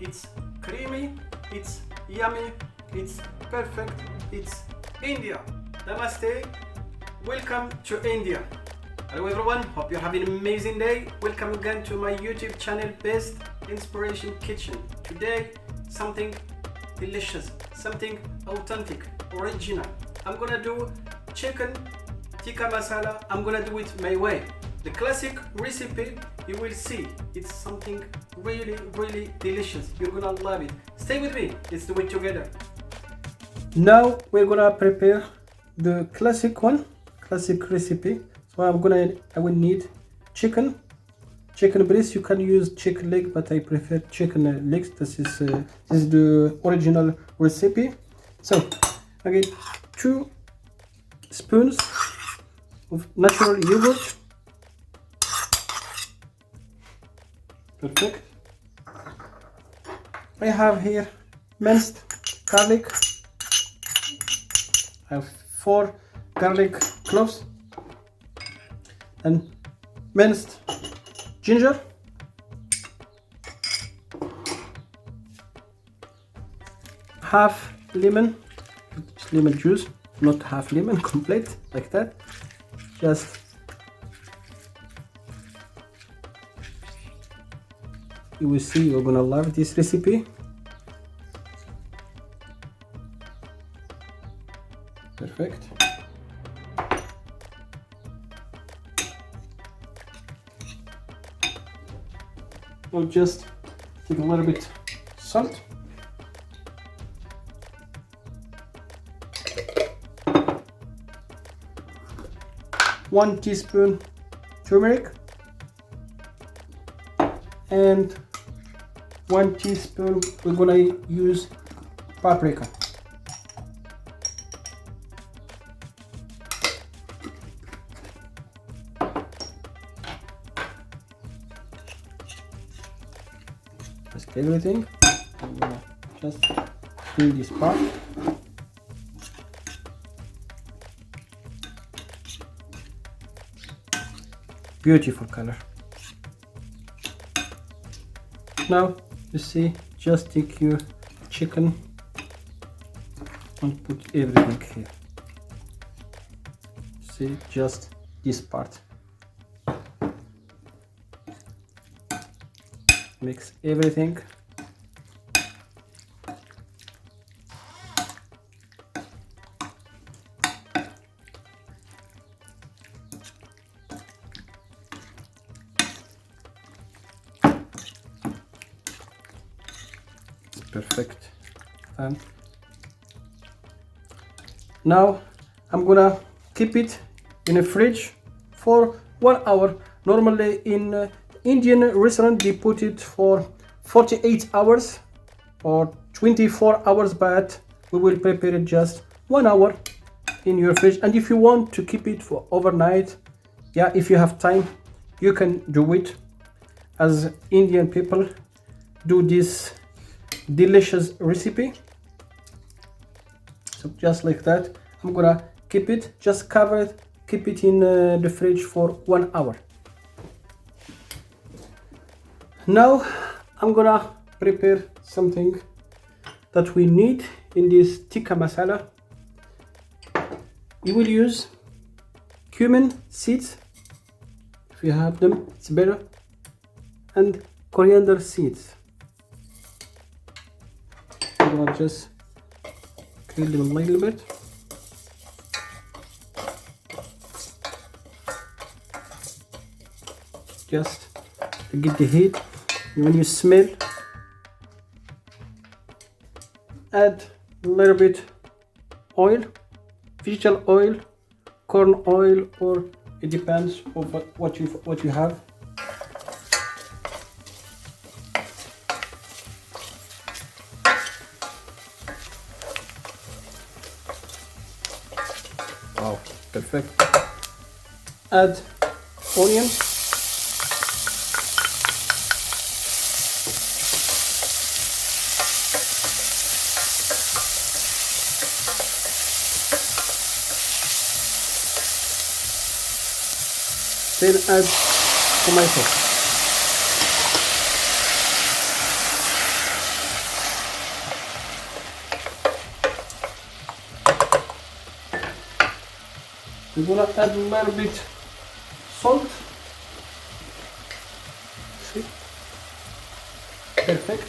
it's creamy, it's yummy, it's perfect, it's India. Namaste, welcome to India. Hello everyone, hope you're having an amazing day. Welcome again to my YouTube channel, Best Inspiration Kitchen. Today, something delicious, something authentic, original. I'm gonna do chicken tikka masala. I'm gonna do it my way. The classic recipe, you will see, it's something really delicious. You're gonna love it. Stay with me, let's do it together. Now we're gonna prepare the classic recipe. So I will need chicken breast. You can use chicken leg, but I prefer chicken legs. This is the original recipe. So again, 2 spoons of natural yogurt. Perfect. I have here minced garlic. I have 4 garlic cloves and minced ginger, half lemon juice, not half lemon, complete like that. Just you will see, you're gonna love this recipe. Perfect. We'll just take a little bit salt. One teaspoon turmeric and 1 teaspoon we're gonna use paprika. Just everything. I'm gonna just clean this part. Beautiful color. Now you see, just take your chicken and put everything here. See, just this part. Mix everything. Perfect. And now I'm gonna keep it in a fridge for 1 hour. Normally in Indian restaurant they put it for 48 hours or 24 hours, but we will prepare it just 1 hour in your fridge. And if you want to keep it for overnight, yeah, if you have time, you can do it. As Indian people do this delicious recipe. So just like that, I'm gonna keep it, just cover it, keep it in the fridge for 1 hour. Now I'm gonna prepare something that we need in this tikka masala. You will use cumin seeds, if you have them it's better, and coriander seeds. I'm gonna just clean them a little bit. Just to get the heat. When you smell, add a little bit oil, vegetable oil, corn oil, or it depends on what you have. Wow, perfect. Add onion. Then add tomato. We're gonna add a little bit salt. See? Perfect.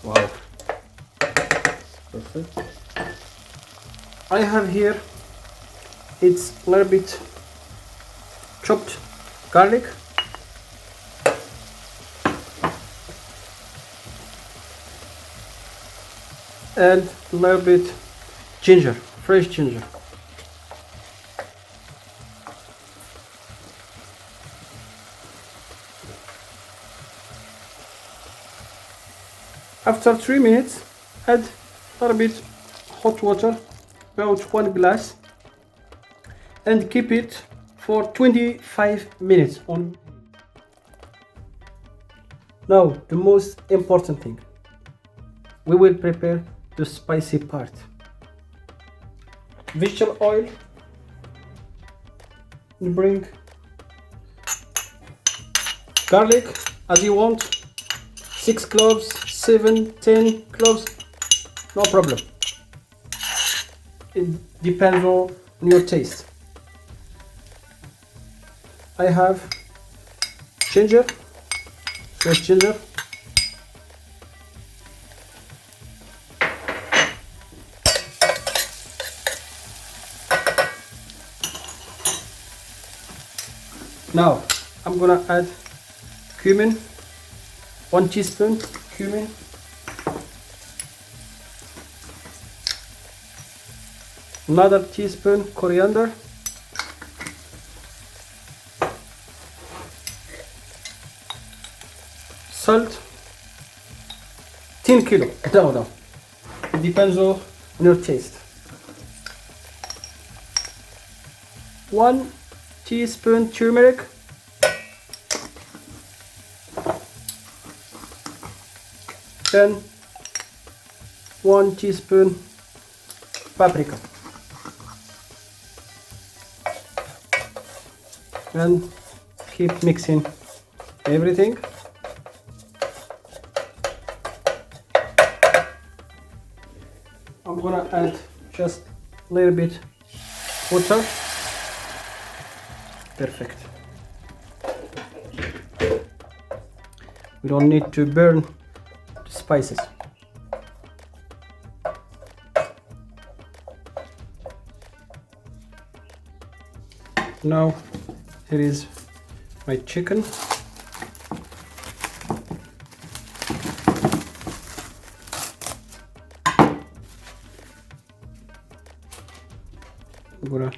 Wow. Perfect. I have here, it's a little bit chopped garlic. And a little bit ginger, fresh ginger. After 3 minutes, add a little bit hot water, about 1 glass, and keep it for 25 minutes on. Now, the most important thing, we will prepare the spicy part. Vegetable oil, you bring garlic as you want, 6 cloves, 7, 10 cloves, no problem. It depends on your taste. I have ginger, fresh ginger. Now I'm gonna add cumin, 1 teaspoon cumin, another teaspoon coriander, salt, 10 kilo. No, it depends on your taste. 1 teaspoon turmeric, then 1 teaspoon paprika, and keep mixing everything. I'm gonna add just a little bit water. Perfect. We don't need to burn the spices. Now here is my chicken. I'm gonna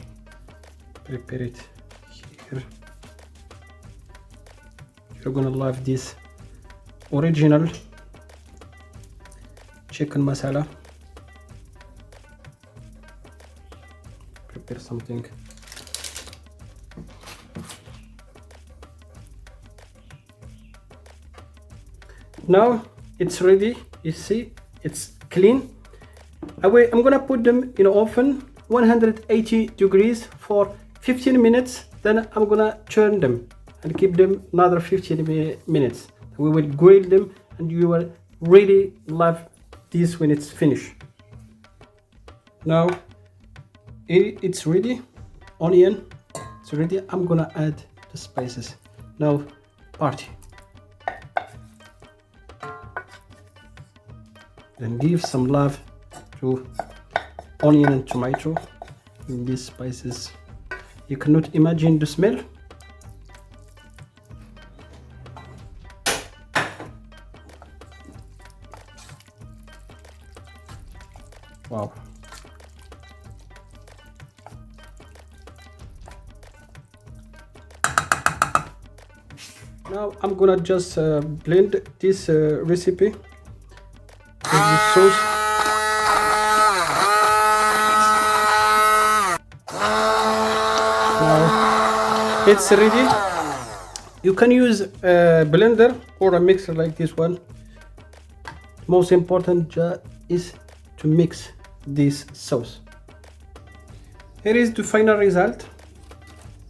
prepare it here. You're gonna love this original chicken masala. Prepare something. Now it's ready. You see, it's clean. I'm gonna put them in the oven 180 degrees for 15 minutes. Then I'm gonna turn them and keep them another 15 minutes. We will grill them and you will really love this when it's finished. Now it's ready. Onion, it's ready. I'm gonna add the spices. Now party. Then give some love to onion and tomato in these spices. You cannot imagine the smell. Wow. Now I'm gonna just blend this recipe with the sauce. Now it's ready. You can use a blender or a mixer like this one. Most important is to mix this sauce. Here is the final result.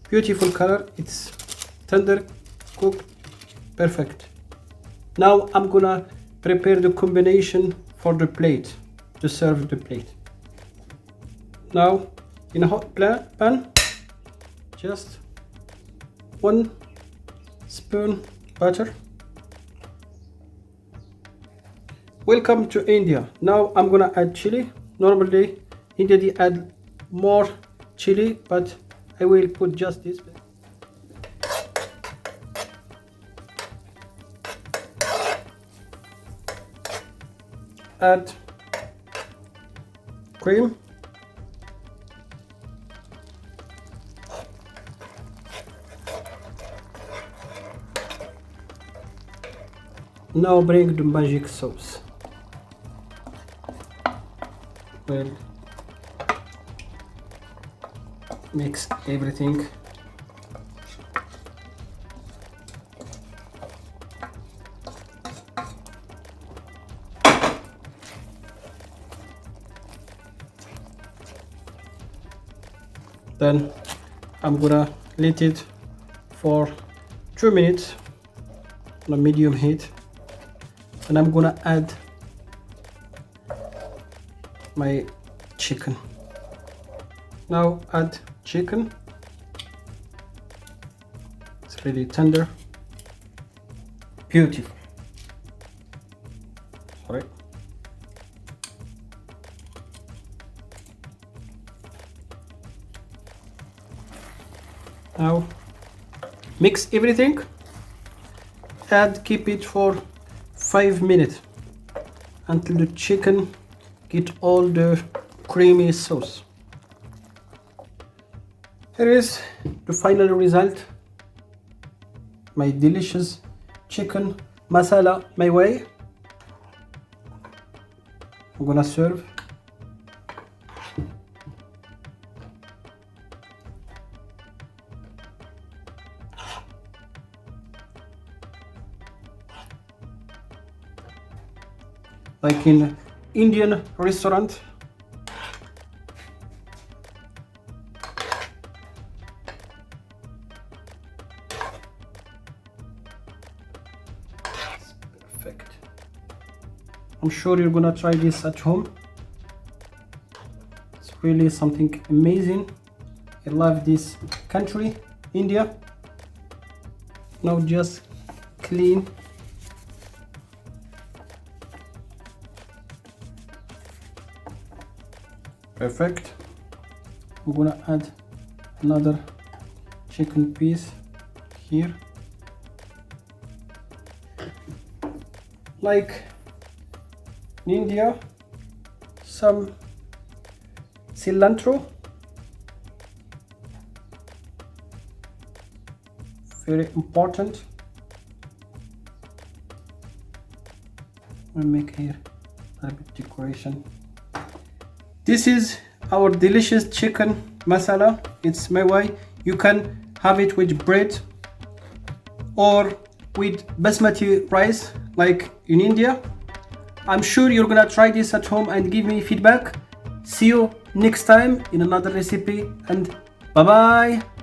Beautiful color. It's tender, cooked, perfect. Now I'm gonna prepare the combination for the plate, to serve the plate. Now in a hot pan, just 1 spoon butter. Welcome to India. Now I'm gonna add chili. Normally India they add more chili, but I will put just this. Add cream. Now bring the magic sauce. Well, mix everything. Then I'm gonna let it for 2 minutes on a medium heat, and I'm gonna add my chicken. Now add chicken. It's really tender, beautiful. Sorry. Now mix everything and keep it for 5 minutes until the chicken get all the creamy sauce. Here is the final result. My delicious chicken masala my way. I'm gonna serve. Like in Indian restaurant. It's perfect. I'm sure you're gonna try this at home. It's really something amazing. I love this country, India. Now just clean. Perfect. I'm gonna add another chicken piece here. Like in India, some cilantro. Very important. I'll make here a bit decoration. This is our delicious chicken masala. It's my way. You can have it with bread or with basmati rice like in India. I'm sure you're gonna try this at home and give me feedback. See you next time in another recipe, and bye bye.